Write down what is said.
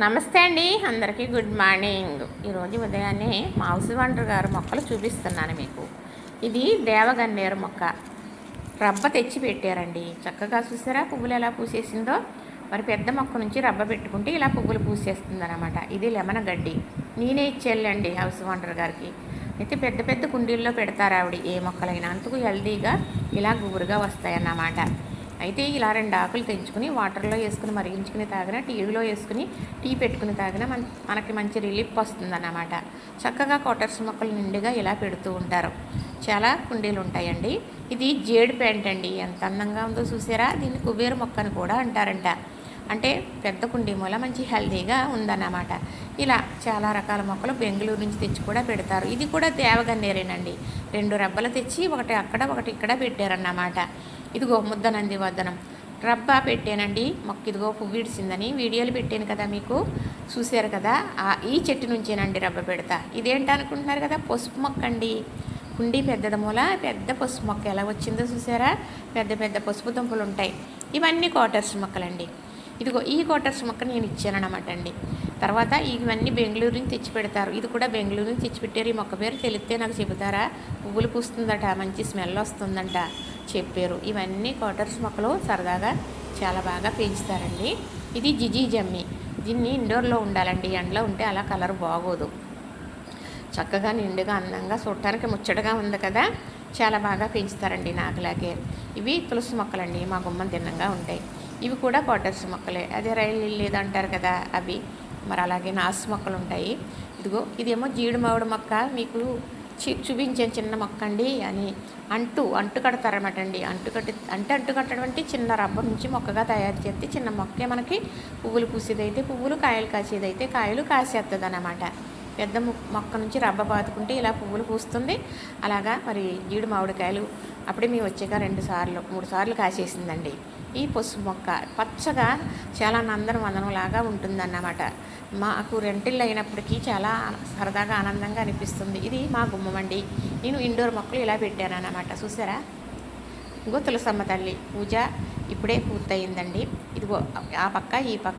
నమస్తే అండి, అందరికీ గుడ్ మార్నింగ్. ఈరోజు ఉదయాన్నే మా హౌస్ ఓనర్ గారు మొక్కలు చూపిస్తున్నాను మీకు. ఇది దేవగన్నేరు మొక్క, రబ్బ తెచ్చి పెట్టారండి. చక్కగా చూసారా పువ్వులు ఎలా పూసేసిందో. మరి పెద్ద మొక్క నుంచి రబ్బ పెట్టుకుంటే ఇలా పువ్వులు పూసేస్తుంది అనమాట. ఇది లెమన్ గడ్డి, నేనే ఇచ్చేళ్ళండి హౌస్ ఓనర్ గారికి. అయితే పెద్ద పెద్ద కుండీల్లో పెడతారు ఆవిడ ఏ మొక్కలైనా, అందుకు హెల్దీగా ఇలా గుబురుగా వస్తాయన్నమాట. అయితే ఇలా 2 ఆకులు తెంచుకుని వాటర్లో వేసుకుని మరిగించుకుని తాగినా, టీలో వేసుకుని టీ పెట్టుకుని తాగినా మనకి మంచి రిలీఫ్ వస్తుందన్నమాట. చక్కగా కోటర్స్ మొక్కలు నిండుగా ఇలా పెడుతూ ఉంటారు. చాలా కుండీలు ఉంటాయండి. ఇది జేడు ప్యాంట్ అండి, ఎంత అందంగా ఉందో చూసారా. దీన్ని కుబేరు మొక్క అని కూడా అంటారంట. అంటే పెద్ద కుండీ మూల మంచి హెల్దీగా ఉందన్నమాట. ఇలా చాలా రకాల మొక్కలు బెంగళూరు నుంచి తెచ్చి కూడా పెడతారు. ఇది కూడా దేవగన్నేరేనండి. 2 రబ్బలు తెచ్చి ఒకటి అక్కడ ఒకటి ఇక్కడ పెట్టారన్నమాట. ఇదిగో ముద్ద నందివర్ధనం రబ్బా పెట్టానండి మొక్క. ఇదిగో పువ్వు విడిసిందని వీడియోలు పెట్టాను కదా మీకు, చూశారు కదా. ఈ చెట్టు నుంచేనండి రబ్బ పెడతా. ఇదేంటి అనుకుంటున్నారు కదా, పసుపు మొక్క అండి. కుండీ పెద్దది మూల పెద్ద పసుపు మొక్క ఎలా వచ్చిందో చూసారా. పెద్ద పెద్ద పసుపు దుంపలు ఉంటాయి. ఇవన్నీ కోటర్స్ మొక్కలండి. ఇదిగో ఈ కోటర్స్ మొక్క నేను ఇచ్చానన్నమాట అండి. తర్వాత ఇవన్నీ బెంగళూరు నుంచి తెచ్చి పెడతారు. ఇది కూడా బెంగళూరు నుంచి తెచ్చిపెట్టారు. ఈ మొక్క పేరు తెలిస్తే నాకు చెబుతారా. పువ్వులు పూస్తుందట, మంచి స్మెల్ వస్తుందంట చెప్పారు. ఇవన్నీ కోటర్స్ మొక్కలు సరదాగా చాలా బాగా పెంచుతారండి. ఇది జిజీ జమ్మి. దీన్ని ఇండోర్లో ఉండాలండి, ఎండలో ఉంటే అలా కలర్ బాగోదు. చక్కగా నిండుగా అందంగా చూడటానికి ముచ్చటగా ఉంది కదా, చాలా బాగా పెంచుతారండి నాకులాగే. ఇవి తులసి మొక్కలండి, మా గుమ్మం తిన్నంగా ఉంటాయి. ఇవి కూడా కోటర్స్ మొక్కలే. అదే రైలు లిల్లీ అంటారు కదా అవి. మరి అలాగే నాసు మొక్కలు ఉంటాయి. ఇదిగో ఇదేమో జీడి మామిడి మొక్క మీకు చూపించాను, చిన్న మొక్క అండి అని. అంటు కడతారన్నమాట అండి. అంటు కట్టడం అంటే చిన్న రబ్బర్ నుంచి మొక్కగా తయారు చేస్తే చిన్న మొక్కే మనకి పువ్వులు పూసేదైతే పువ్వులు, కాయలు కాసేదైతే కాయలు కాసేస్తుంది అన్నమాట. పెద్ద మొక్క నుంచి రబ్బ పాతుకుంటే ఇలా పువ్వులు పూస్తుంది. అలాగా మరి జీడి మామిడికాయలు అప్పుడే మేము వచ్చాక 2 సార్లు 3 సార్లు కాసేసిందండి. ఈ పసుపు మొక్క పచ్చగా చాలా నందనవనంలాగా ఉంటుందన్నమాట. మాకు రెంటిల్లు అయినప్పటికీ చాలా సరదాగా ఆనందంగా అనిపిస్తుంది. ఇది మా గుమ్మం అండి. నేను ఇండోర్ మొక్కలు ఇలా పెట్టాను అన్నమాట. చూసారా. ఇదిగో తులసమ్మ తల్లి పూజ ఇప్పుడే పూర్తయిందండి. ఇదిగో ఆ పక్క ఈ పక్క